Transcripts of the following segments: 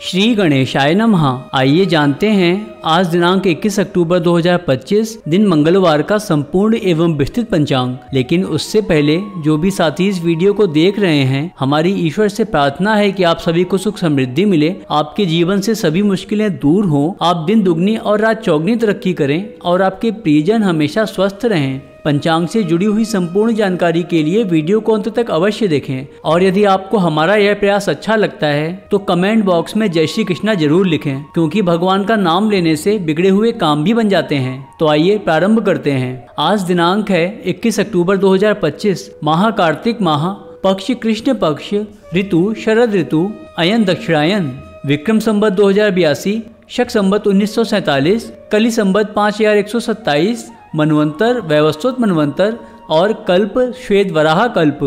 श्री गणेशाय नमः। आइए जानते हैं आज दिनांक 21 अक्टूबर 2025 दिन मंगलवार का संपूर्ण एवं विस्तृत पंचांग। लेकिन उससे पहले जो भी साथी इस वीडियो को देख रहे हैं, हमारी ईश्वर से प्रार्थना है कि आप सभी को सुख समृद्धि मिले, आपके जीवन से सभी मुश्किलें दूर हों, आप दिन दुगनी और रात चौगनी तरक्की करें और आपके प्रियजन हमेशा स्वस्थ रहें। पंचांग से जुड़ी हुई संपूर्ण जानकारी के लिए वीडियो को अंत तक अवश्य देखें और यदि आपको हमारा यह प्रयास अच्छा लगता है तो कमेंट बॉक्स में जय श्री कृष्णा जरूर लिखें, क्योंकि भगवान का नाम लेने से बिगड़े हुए काम भी बन जाते हैं। तो आइए प्रारंभ करते हैं। आज दिनांक है 21 अक्टूबर 2025, माह कार्तिक माह, पक्ष कृष्ण पक्ष, ऋतु शरद ऋतु, अयन दक्षिणायन, विक्रम संवत 2082, शक संवत 1947, कली संवत 5127, मनवंतर वैवस्वत मनवंतर और कल्प श्वेत वराह कल्प।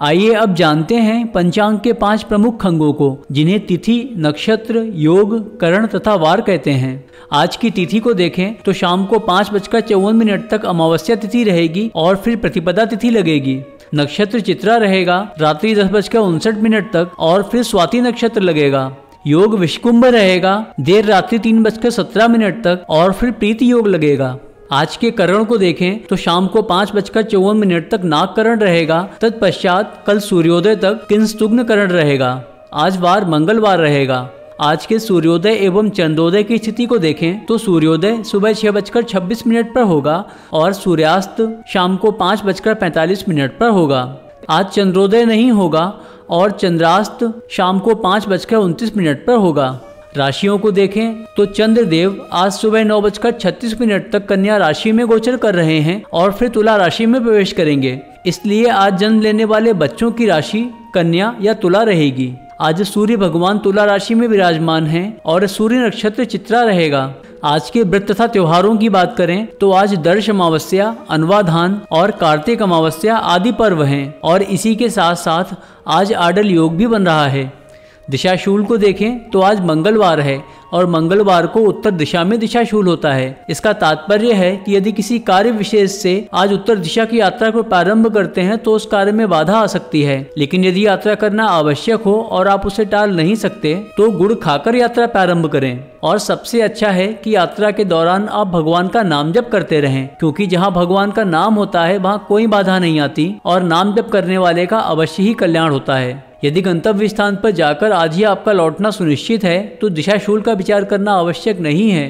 आइए अब जानते हैं पंचांग के 5 प्रमुख अंगों को, जिन्हें तिथि, नक्षत्र, योग, करण तथा वार कहते हैं। आज की तिथि को देखें तो शाम को 5:54 तक अमावस्या तिथि रहेगी और फिर प्रतिपदा तिथि लगेगी। नक्षत्र चित्रा रहेगा रात्रि 10:59 तक और फिर स्वाति नक्षत्र लगेगा। योग विषकुंभ रहेगा देर रात्रि 3:17 तक और फिर प्रीति योग लगेगा। आज के करण को देखें तो शाम को 5:54 तक नागकरण रहेगा, तत्पश्चात कल सूर्योदय तक किंस्तुग्न करण रहेगा। आज वार मंगलवार रहेगा। आज के सूर्योदय एवं चंद्रोदय की स्थिति को देखें तो सूर्योदय सुबह 6:26 पर होगा और सूर्यास्त शाम को 5:45 पर होगा। आज चंद्रोदय नहीं होगा और चंद्रास्त शाम को 5:29 पर होगा। राशियों को देखें तो चंद्रदेव आज सुबह 9:36 तक कन्या राशि में गोचर कर रहे हैं और फिर तुला राशि में प्रवेश करेंगे। इसलिए आज जन्म लेने वाले बच्चों की राशि कन्या या तुला रहेगी। आज सूर्य भगवान तुला राशि में विराजमान हैं और सूर्य नक्षत्र चित्रा रहेगा। आज के व्रत तथा त्योहारों की बात करें तो आज दर्श अमावस्या, अनवाधान और कार्तिक अमावस्या आदि पर्व हैं और इसी के साथ साथ आज आडल योग भी बन रहा है। दिशाशूल को देखें तो आज मंगलवार है और मंगलवार को उत्तर दिशा में दिशाशूल होता है। इसका तात्पर्य है कि यदि किसी कार्य विशेष से आज उत्तर दिशा की यात्रा को प्रारंभ करते हैं तो उस कार्य में बाधा आ सकती है। लेकिन यदि यात्रा करना आवश्यक हो और आप उसे टाल नहीं सकते तो गुड़ खाकर यात्रा प्रारंभ करें। और सबसे अच्छा है कि यात्रा के दौरान आप भगवान का नाम जप करते रहें, क्योंकि जहाँ भगवान का नाम होता है वहाँ कोई बाधा नहीं आती और नाम जप करने वाले का अवश्य ही कल्याण होता है। यदि गंतव्य स्थान पर जाकर आज ही आपका लौटना सुनिश्चित है तो दिशाशूल का विचार करना आवश्यक नहीं है।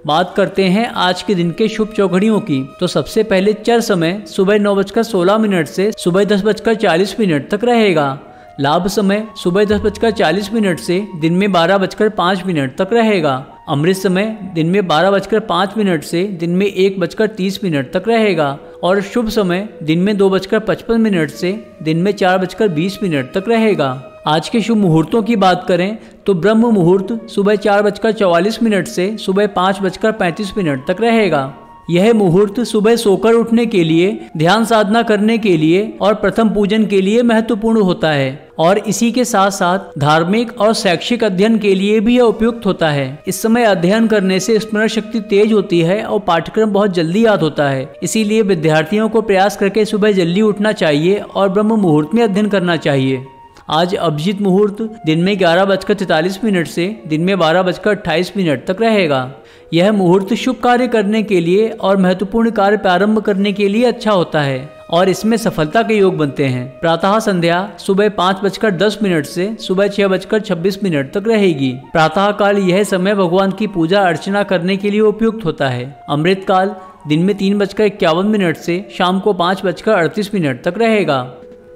बात करते हैं आज के दिन के शुभ चौघड़ियों की। तो सबसे पहले चर समय सुबह 9:16 से सुबह 10:40 तक रहेगा। लाभ समय सुबह 10:40 से दिन में 12:05 तक रहेगा। अमृत समय दिन में 12:05 से दिन में 1:30 तक रहेगा और शुभ समय दिन में 2:55 से दिन में 4:20 तक रहेगा। आज के शुभ मुहूर्तों की बात करें तो ब्रह्म मुहूर्त सुबह 4:44 से सुबह 5:35 तक रहेगा। यह मुहूर्त सुबह सोकर उठने के लिए, ध्यान साधना करने के लिए और प्रथम पूजन के लिए महत्वपूर्ण होता है और इसी के साथ साथ धार्मिक और शैक्षिक अध्ययन के लिए भी यह उपयुक्त होता है। इस समय अध्ययन करने से स्मरण शक्ति तेज होती है और पाठ्यक्रम बहुत जल्दी याद होता है। इसीलिए विद्यार्थियों को प्रयास करके सुबह जल्दी उठना चाहिए और ब्रह्म मुहूर्त में अध्ययन करना चाहिए। आज अभिजीत मुहूर्त दिन में 11:43 से दिन में 12:28 तक रहेगा। यह मुहूर्त शुभ कार्य करने के लिए और महत्वपूर्ण कार्य प्रारंभ करने के लिए अच्छा होता है और इसमें सफलता के योग बनते हैं। प्रातः संध्या सुबह 5:10 से सुबह 6:26 तक रहेगी। प्रातः काल यह समय भगवान की पूजा अर्चना करने के लिए उपयुक्त होता है। अमृत काल दिन में 3:51 से शाम को 5:38 तक रहेगा।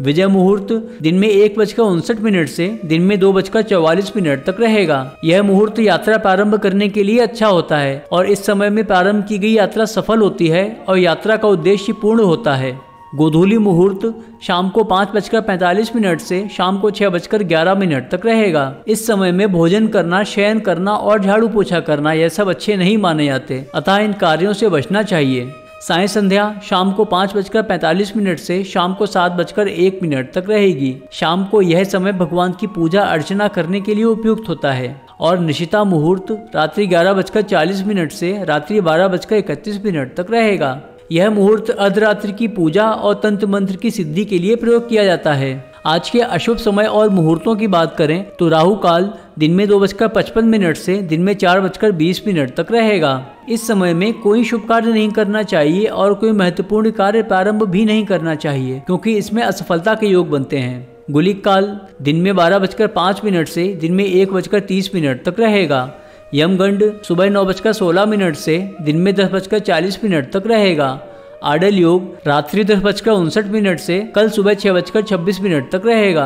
विजय मुहूर्त दिन में 1:59 से दिन में 2:44 तक रहेगा। यह मुहूर्त यात्रा प्रारंभ करने के लिए अच्छा होता है और इस समय में प्रारंभ की गई यात्रा सफल होती है और यात्रा का उद्देश्य पूर्ण होता है। गोधूली मुहूर्त शाम को 5:45 से शाम को 6:11 तक रहेगा। इस समय में भोजन करना, शयन करना और झाड़ू पोछा करना यह सब अच्छे नहीं माने जाते, अतः इन कार्यों से बचना चाहिए। साय संध्या शाम को 5:45 से शाम को 7:01 तक रहेगी। शाम को यह समय भगवान की पूजा अर्चना करने के लिए उपयुक्त होता है। और निशिता मुहूर्त रात्रि 11:40 से रात्रि 12:31 तक रहेगा। यह मुहूर्त अर्धरात्रि की पूजा और तंत्र मंत्र की सिद्धि के लिए प्रयोग किया जाता है। आज के अशुभ समय और मुहूर्तों की बात करें तो राहु काल दिन में 2:55 से दिन में 4:20 तक रहेगा। इस समय में कोई शुभ कार्य नहीं करना चाहिए और कोई महत्वपूर्ण कार्य प्रारंभ भी नहीं करना चाहिए, क्योंकि इसमें असफलता के योग बनते हैं। गुलिक काल दिन में 12:05 से दिन में 1:30 तक रहेगा। यमगंड सुबह 9:16 से दिन में 10:40 तक रहेगा। आडल योग रात्रि 10:59 से कल सुबह 6:26 तक रहेगा।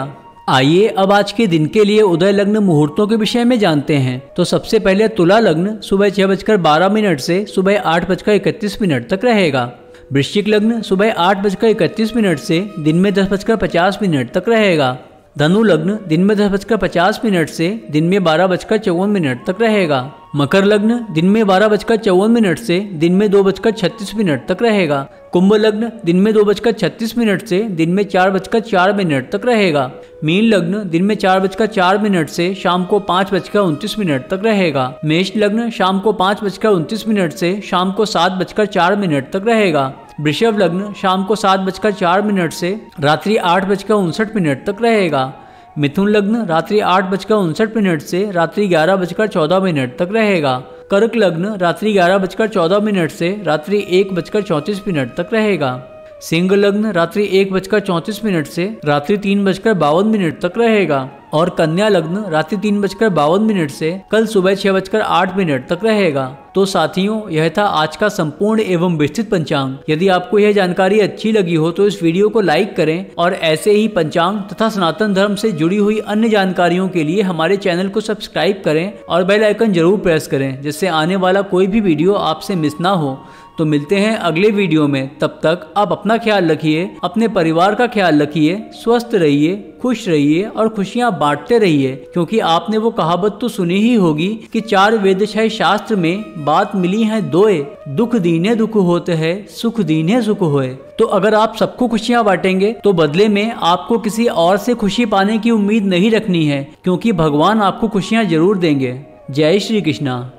आइए अब आज के दिन के लिए उदय लग्न मुहूर्तों के विषय में जानते हैं। तो सबसे पहले तुला लग्न सुबह 6:12 से सुबह 8:31 तक रहेगा। वृश्चिक लग्न सुबह 8:31 से दिन में 10:50 तक रहेगा। धनु लग्न दिन में 10:50 से दिन में 12:54 तक रहेगा। मकर लग्न दिन में 12:54 से दिन में 2:36 तक रहेगा। कुंभ लग्न दिन में 2:36 से दिन में 4:04 तक रहेगा। मीन लग्न दिन में 4:04 से शाम को 5:29 तक रहेगा। मेष लग्न शाम को 5:29 से शाम को 7:04 तक रहेगा। वृषभ लग्न शाम को 7:04 से रात्रि 8:59 तक रहेगा। मिथुन लग्न रात्रि 8:59 से रात्रि 11:14 तक रहेगा। कर्क लग्न रात्रि 11:14 से रात्रि 1:34 तक रहेगा। सिंह लग्न रात्रि 1:34 से रात्रि 3:52 तक रहेगा। और कन्या लग्न रात्रि 3:52 से कल सुबह 6:08 तक रहेगा। तो साथियों, यह था आज का संपूर्ण एवं विस्तृत पंचांग। यदि आपको यह जानकारी अच्छी लगी हो तो इस वीडियो को लाइक करें और ऐसे ही पंचांग तथा सनातन धर्म से जुड़ी हुई अन्य जानकारियों के लिए हमारे चैनल को सब्सक्राइब करें और बेल आइकन जरूर प्रेस करें, जिससे आने वाला कोई भी वीडियो आपसे मिस ना हो। तो मिलते हैं अगले वीडियो में। तब तक आप अपना ख्याल रखिए, अपने परिवार का ख्याल रखिए, स्वस्थ रहिए, खुश रहिए और खुशियां बांटते रहिए, क्योंकि आपने वो कहावत तो सुनी ही होगी कि 4 वेद 6 शास्त्र में बात मिली है दोए, दुख दीने दुख होते है, सुख दीने सुख होए। तो अगर आप सबको खुशियां बांटेंगे तो बदले में आपको किसी और से खुशी पाने की उम्मीद नहीं रखनी है, क्योंकि भगवान आपको खुशियां जरूर देंगे। जय श्री कृष्णा।